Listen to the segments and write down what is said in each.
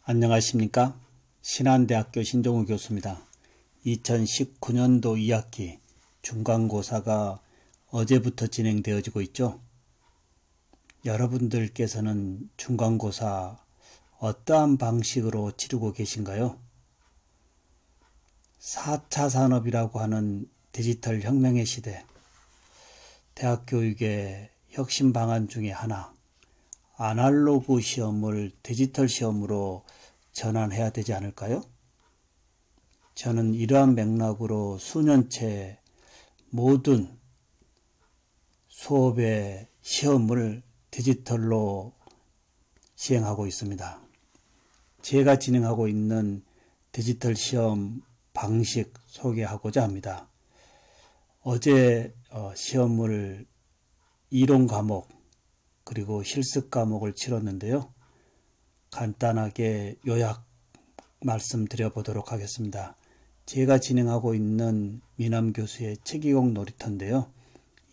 안녕하십니까? 신한대학교 신종우 교수입니다. 2019년도 2학기 중간고사가 어제부터 진행되어지고 있죠. 여러분들께서는 중간고사 어떠한 방식으로 치르고 계신가요? 4차 산업이라고 하는 디지털 혁명의 시대, 대학 교육의 혁신 방안 중에 하나, 아날로그 시험을 디지털 시험으로 전환해야 되지 않을까요? 저는 이러한 맥락으로 수년째 모든 수업의 시험을 디지털로 시행하고 있습니다. 제가 진행하고 있는 디지털 시험 방식 소개하고자 합니다. 어제 시험을 이론 과목 그리고 실습 과목을 치렀는데요. 간단하게 요약 말씀드려 보도록 하겠습니다. 제가 진행하고 있는 미남 교수의 책이공 놀이터인데요.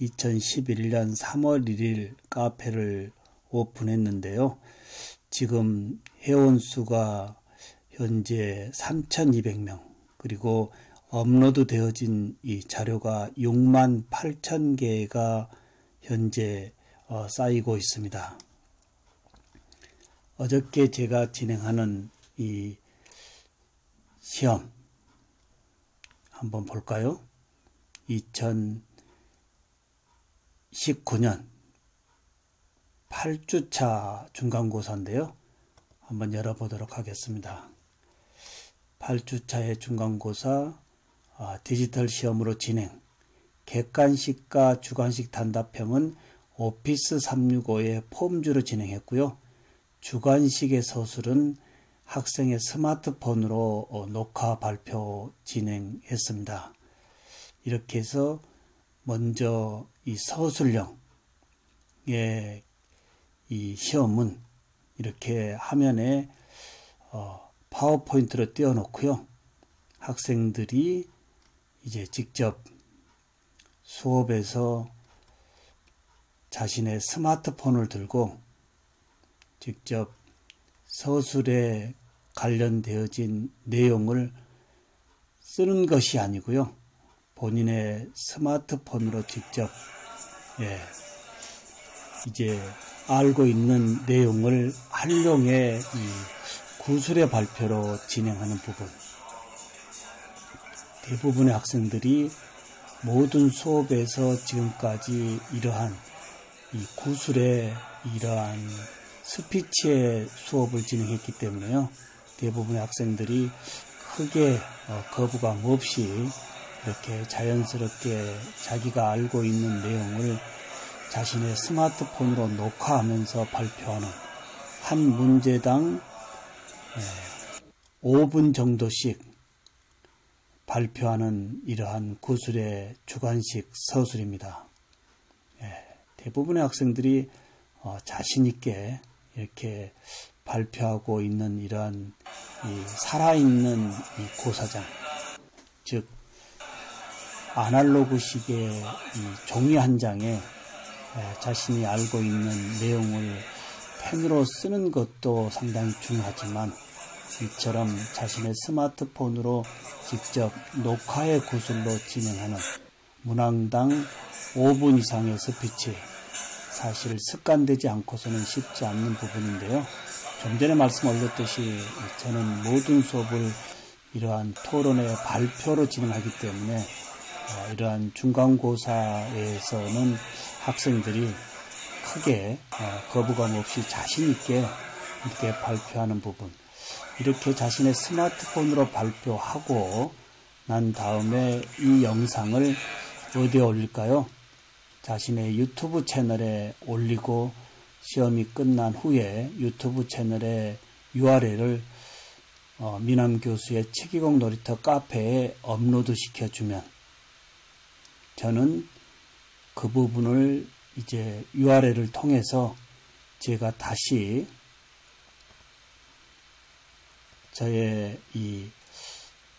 2011년 3월 1일 카페를 오픈했는데요. 지금 회원수가 현재 3,200명, 그리고 업로드 되어진 이 자료가 68,000개가 현재 쌓이고 있습니다. 어저께 제가 진행하는 이 시험 한번 볼까요? 2019년 8주차 중간고사인데요. 한번 열어보도록 하겠습니다. 8주차의 중간고사 디지털 시험으로 진행, 객관식과 주관식 단답형은 오피스 365의 폼주로 진행했고요. 주관식의 서술은 학생의 스마트폰으로 녹화 발표 진행했습니다. 이렇게 해서 먼저 이 서술형의 이 시험은 이렇게 화면에 파워포인트로 띄워놓고요. 학생들이 이제 직접 수업에서 자신의 스마트폰을 들고 직접 서술에 관련되어진 내용을 쓰는 것이 아니고요. 본인의 스마트폰으로 직접 이제 알고 있는 내용을 활용해 이 구술의 발표로 진행하는 부분. 대부분의 학생들이 모든 수업에서 지금까지 이러한 이 구술의 이러한 스피치의 수업을 진행했기 때문에요. 대부분의 학생들이 크게 거부감 없이 이렇게 자연스럽게 자기가 알고 있는 내용을 자신의 스마트폰으로 녹화하면서 발표하는, 한 문제당 5분 정도씩 발표하는 이러한 구술의 주관식 서술입니다. 대부분의 학생들이 자신 있게 이렇게 발표하고 있는 이러한 이 살아있는 이 고사장, 즉 아날로그식의 이 종이 한 장에 자신이 알고 있는 내용을 펜으로 쓰는 것도 상당히 중요하지만, 이처럼 자신의 스마트폰으로 직접 녹화의 구술로 진행하는 문항당 5분 이상의 스피치, 사실 습관되지 않고서는 쉽지 않는 부분인데요. 좀 전에 말씀 올렸듯이 저는 모든 수업을 이러한 토론의 발표로 진행하기 때문에 이러한 중간고사에서는 학생들이 크게 거부감 없이 자신 있게 이렇게 발표하는 부분, 이렇게 자신의 스마트폰으로 발표하고 난 다음에 이 영상을 어디에 올릴까요? 자신의 유튜브 채널에 올리고 시험이 끝난 후에 유튜브 채널에 URL을 미남 교수의 책이공 놀이터 카페에 업로드 시켜주면 저는 그 부분을 이제 URL을 통해서 제가 다시 저의 이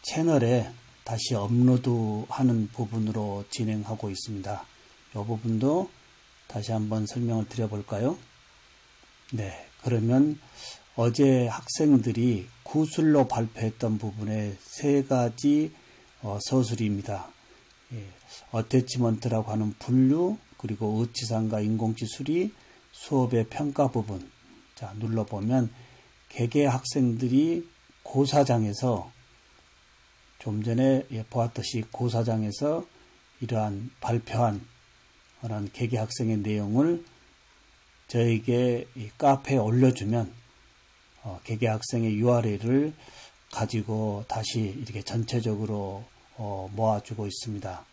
채널에 다시 업로드하는 부분으로 진행하고 있습니다. 이 부분도 다시 한번 설명을 드려볼까요? 네, 그러면 어제 학생들이 구술로 발표했던 부분의 세 가지 서술입니다. 어태치먼트라고 하는 분류, 그리고 어치상과 인공치 수리, 수업의 평가 부분. 자, 눌러보면 개개 학생들이 고사장에서 좀 전에 보았듯이 고사장에서 이러한 발표한 그런 개개 학생의 내용을 저에게 이 카페에 올려주면 개개 학생의 URL을 가지고 다시 이렇게 전체적으로 모아주고 있습니다.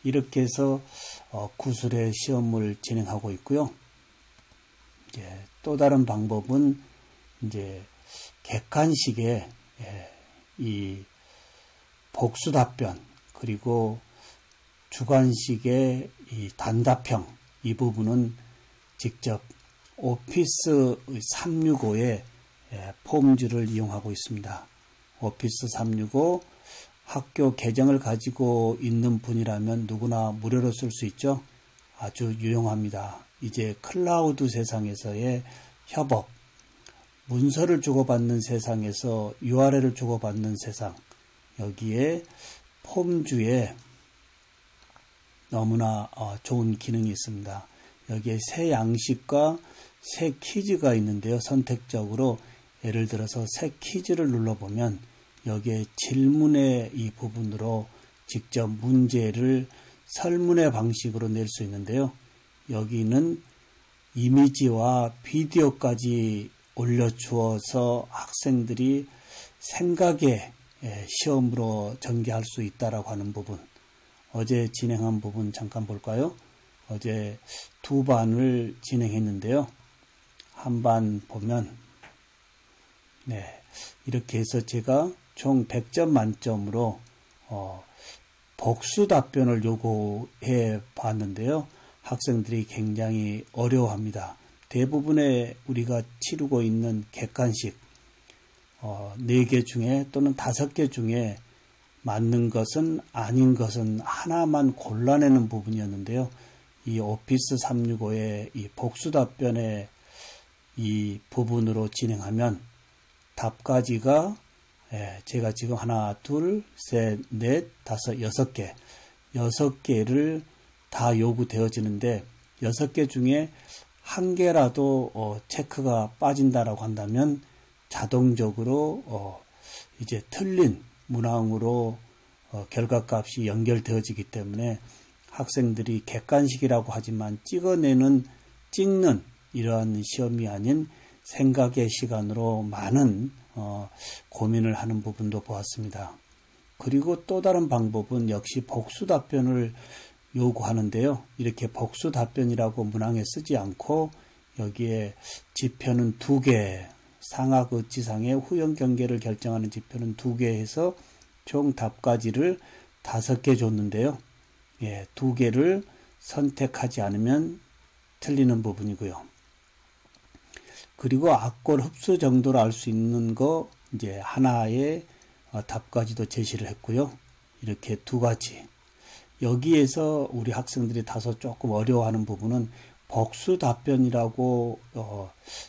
이렇게 해서 구술의 시험을 진행하고 있고요. 또 다른 방법은 이제 객관식의 이 복수 답변, 그리고 주관식의 이 단답형, 이 부분은 직접 오피스 365의 폼즈를 이용하고 있습니다. 오피스 365 학교 계정을 가지고 있는 분이라면 누구나 무료로 쓸 수 있죠. 아주 유용합니다. 이제 클라우드 세상에서의 협업, 문서를 주고받는 세상에서 URL을 주고받는 세상, 여기에 폼주에 너무나 좋은 기능이 있습니다. 여기에 새 양식과 새 퀴즈가 있는데요. 선택적으로 예를 들어서 새 퀴즈를 눌러보면 여기에 질문의 이 부분으로 직접 문제를 설문의 방식으로 낼 수 있는데요. 여기는 이미지와 비디오까지 올려주어서 학생들이 생각의 시험으로 전개할 수 있다라고 하는 부분. 어제 진행한 부분 잠깐 볼까요? 어제 두 반을 진행했는데요. 한 반 보면 이렇게 해서 제가 총 100점 만점으로 복수 답변을 요구해 봤는데요. 학생들이 굉장히 어려워합니다. 대부분의 우리가 치르고 있는 객관식 4개 중에 또는 5개 중에 맞는 것은 아닌 것은 하나만 골라내는 부분이었는데요. 이 오피스 365의 이 복수 답변의 이 부분으로 진행하면 답가지가 제가 지금 하나, 둘, 셋, 넷, 다섯, 6개 6개를 다 요구되어지는데 6개 중에 한 개라도 체크가 빠진다라고 한다면 자동적으로 이제 틀린 문항으로 결과값이 연결되어지기 때문에 학생들이 객관식이라고 하지만 찍는 이러한 시험이 아닌 생각의 시간으로 많은 고민을 하는 부분도 보았습니다. 그리고 또 다른 방법은 역시 복수 답변을 요구하는데요. 이렇게 복수 답변이라고 문항에 쓰지 않고 여기에 지표는 2개, 상학 어치상의 후형 경계를 결정하는 지표는 2개 해서 총 답가지를 5개 줬는데요. 2개를 선택하지 않으면 틀리는 부분이고요. 그리고 악골 흡수 정도를 알 수 있는 거 이제 하나의 답까지도 제시를 했고요. 이렇게 2가지. 여기에서 우리 학생들이 다소 조금 어려워하는 부분은 복수 답변이라고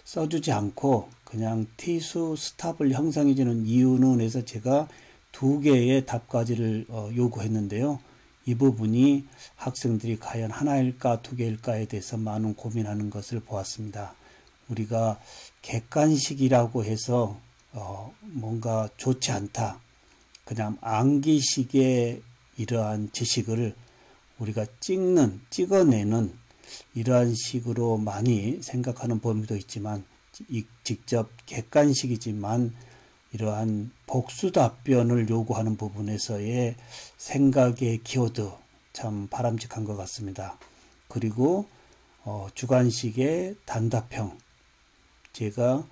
써주지 않고 그냥 T수 스탑을 형성해주는 이유는 해서 제가 2개의 답까지를 요구했는데요. 이 부분이 학생들이 과연 하나일까 2개일까에 대해서 많은 고민하는 것을 보았습니다. 우리가 객관식이라고 해서 뭔가 좋지 않다. 그냥 암기식의 이러한 지식을 우리가 찍어내는 이러한 식으로 많이 생각하는 범위도 있지만 직접 객관식이지만 이러한 복수 답변을 요구하는 부분에서의 생각의 키워드 참 바람직한 것 같습니다. 그리고 주관식의 단답형, 제가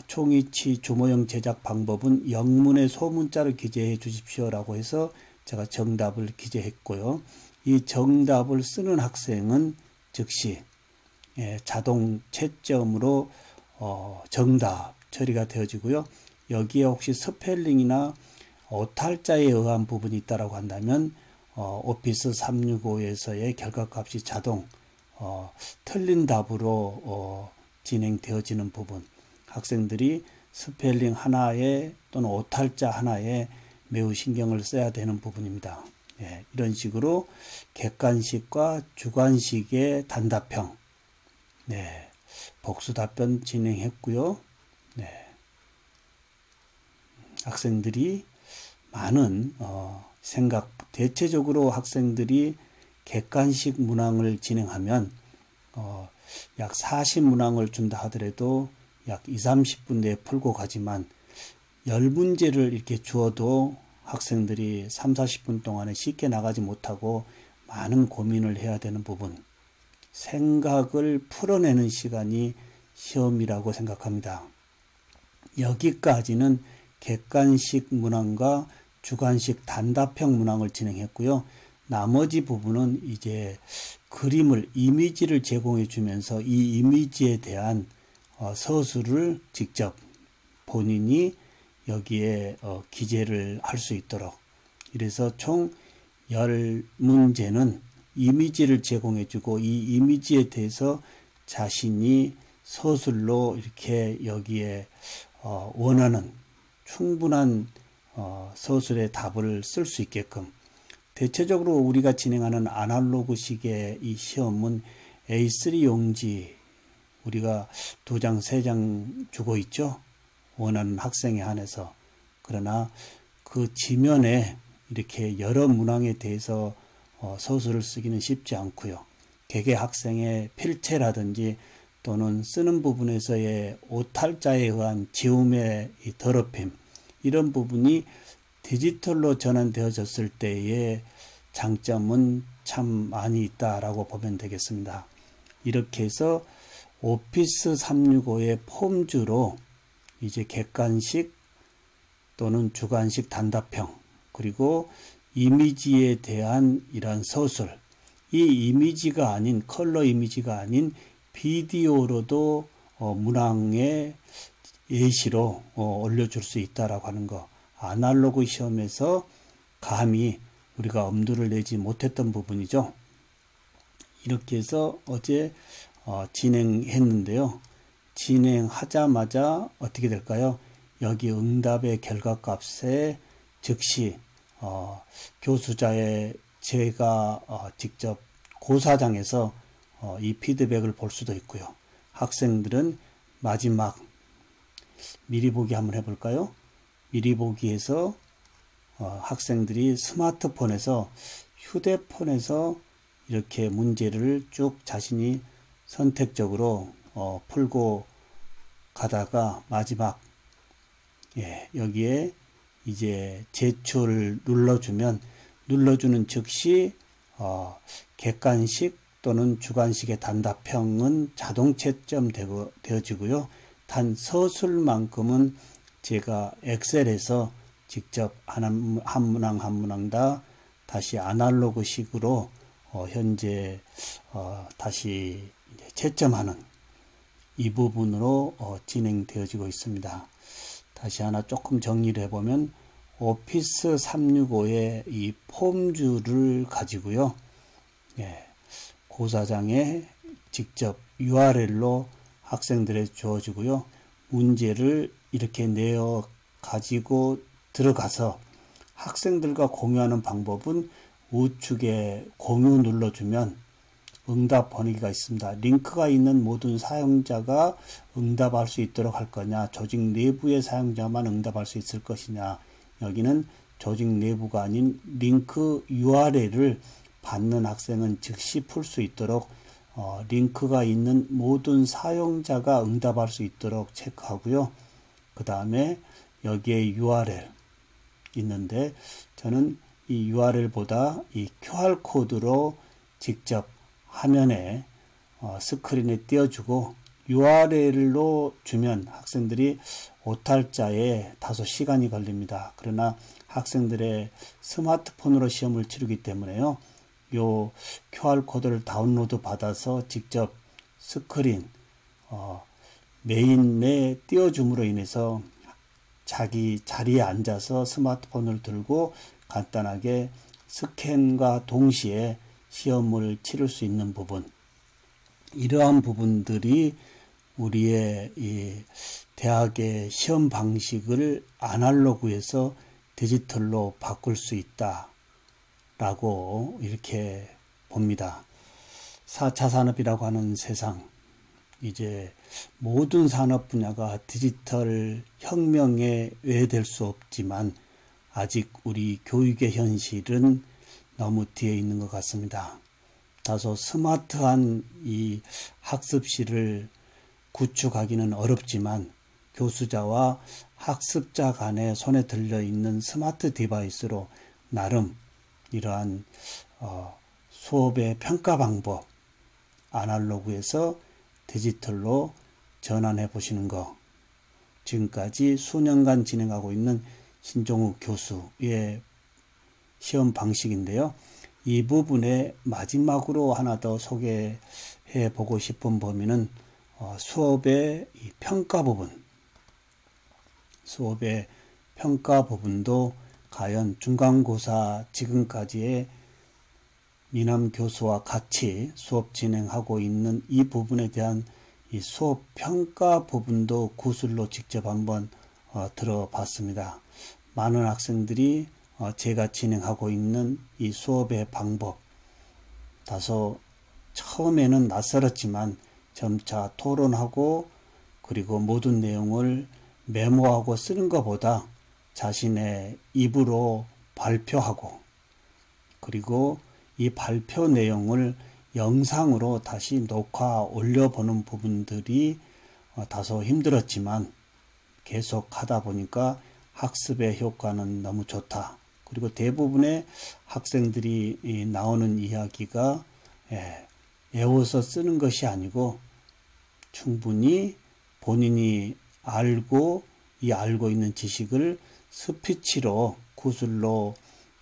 총이치 주모형 제작 방법은 영문의 소문자를 기재해 주십시오라고 해서 제가 정답을 기재했고요. 이 정답을 쓰는 학생은 즉시 자동 채점으로 정답 처리가 되어지고요. 여기에 혹시 스펠링이나 오탈자에 의한 부분이 있다고 한다면 오피스 365에서의 결과값이 자동 틀린 답으로 진행되어지는 부분. 학생들이 스펠링 하나에 또는 오탈자 하나에 매우 신경을 써야 되는 부분입니다. 예, 이런 식으로 객관식과 주관식의 단답형, 네, 복수 답변 진행했고요. 네, 학생들이 많은 대체적으로 학생들이 객관식 문항을 진행하면 약 40문항을 준다 하더라도 약 20-30분 내에 풀고 가지만 10문제를 이렇게 주어도 학생들이 30-40분 동안에 쉽게 나가지 못하고 많은 고민을 해야 되는 부분, 생각을 풀어내는 시간이 시험이라고 생각합니다. 여기까지는 객관식 문항과 주관식 단답형 문항을 진행했고요. 나머지 부분은 이제 그림을, 이미지를 제공해 주면서 이 이미지에 대한 서술을 직접 본인이 여기에 기재를 할 수 있도록, 이래서 총 10문제는 이미지를 제공해 주고 이 이미지에 대해서 자신이 서술로 이렇게 여기에 원하는 충분한 서술의 답을 쓸 수 있게끔, 대체적으로 우리가 진행하는 아날로그식의 이 시험은 A3 용지 우리가 2장, 3장 주고 있죠. 원하는 학생에 한해서. 그러나 그 지면에 이렇게 여러 문항에 대해서 서술을 쓰기는 쉽지 않고요. 개개 학생의 필체라든지 또는 쓰는 부분에서의 오탈자에 의한 지움의 이 더럽힘, 이런 부분이 디지털로 전환되어졌을 때의 장점은 참 많이 있다라고 보면 되겠습니다. 이렇게 해서 오피스 365의 폼주로 이제 객관식 또는 주관식 단답형, 그리고 이미지에 대한 이러한 서술, 이 이미지가 아닌, 컬러 이미지가 아닌 비디오로도 문항의 예시로 올려줄 수 있다라고 하는 거, 아날로그 시험에서 감히 우리가 엄두를 내지 못했던 부분이죠. 이렇게 해서 어제 진행했는데요. 진행하자마자 어떻게 될까요? 여기 응답의 결과값에 즉시 교수자의 제가 직접 고사장에서 이 피드백을 볼 수도 있고요. 학생들은 마지막 미리 보기 한번 해볼까요? 미리 보기에서 학생들이 스마트폰에서, 휴대폰에서 이렇게 문제를 쭉 자신이 선택적으로 풀고 가다가 마지막 여기에 이제 제출 눌러주는 즉시 객관식 또는 주관식의 단답형은 자동 채점 되어지고요. 단 서술만큼은 제가 엑셀에서 직접 한 문항 한 문항 다 다시 아날로그 식으로 현재 다시 채점하는 이 부분으로 진행되어지고 있습니다. 다시 하나 조금 정리를 해보면 오피스 365의 이 폼주를 가지고요. 고사장에 직접 URL로 학생들에 주어지고요. 문제를 이렇게 내어 가지고 들어가서 학생들과 공유하는 방법은 우측에 공유 눌러주면 응답 번호기가 있습니다. 링크가 있는 모든 사용자가 응답할 수 있도록 할 거냐, 조직 내부의 사용자만 응답할 수 있을 것이냐, 여기는 조직 내부가 아닌 링크 URL을 받는 학생은 즉시 풀 수 있도록 링크가 있는 모든 사용자가 응답할 수 있도록 체크하고요. 그 다음에 여기에 URL 있는데 저는 이 URL보다 이 QR코드로 직접 화면에 스크린에 띄워주고 URL로 주면 학생들이 오탈자에 다소 시간이 걸립니다. 그러나 학생들의 스마트폰으로 시험을 치르기 때문에요. 요 QR코드를 다운로드 받아서 직접 스크린 메인에 띄워줌으로 인해서 자기 자리에 앉아서 스마트폰을 들고 간단하게 스캔과 동시에 시험을 치를 수 있는 부분, 이러한 부분들이 우리의 이 대학의 시험 방식을 아날로그에서 디지털로 바꿀 수 있다라고 이렇게 봅니다. 4차 산업이라고 하는 세상, 이제 모든 산업 분야가 디지털 혁명에 외될 수 없지만 아직 우리 교육의 현실은 너무 뒤에 있는 것 같습니다. 다소 스마트한 이 학습실을 구축하기는 어렵지만 교수자와 학습자 간에 손에 들려있는 스마트 디바이스로 나름 이러한 수업의 평가 방법, 아날로그에서 디지털로 전환해 보시는 거, 지금까지 수년간 진행하고 있는 신종욱 교수의 시험 방식인데요. 이 부분에 마지막으로 하나 더 소개해 보고 싶은 범위는 수업의 평가 부분, 수업의 평가 부분도 과연 중간고사 지금까지의 미남 교수와 같이 수업 진행하고 있는 이 부분에 대한 이 수업 평가 부분도 구술로 직접 한번 들어봤습니다. 많은 학생들이 제가 진행하고 있는 이 수업의 방법, 다소 처음에는 낯설었지만 점차 토론하고 그리고 모든 내용을 메모하고 쓰는 것보다 자신의 입으로 발표하고 그리고 이 발표 내용을 영상으로 다시 녹화 올려보는 부분들이 다소 힘들었지만 계속 하다 보니까 학습의 효과는 너무 좋다. 그리고 대부분의 학생들이 나오는 이야기가 외워서 쓰는 것이 아니고 충분히 본인이 알고 있는 지식을 스피치로 구술로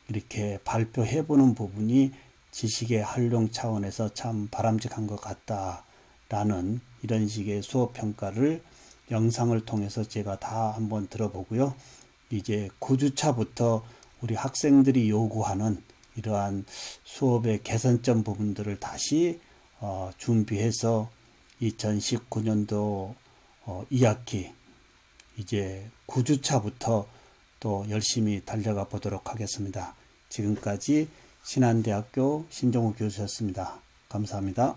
이렇게 발표해보는 부분이 지식의 활용 차원에서 참 바람직한 것 같다라는 이런 식의 수업 평가를 영상을 통해서 제가 다 한번 들어보고요. 이제 9주차부터 우리 학생들이 요구하는 이러한 수업의 개선점 부분들을 다시 준비해서 2019년도 2학기 이제 9주차부터 또 열심히 달려가 보도록 하겠습니다. 지금까지 신한대학교 신종욱 교수였습니다. 감사합니다.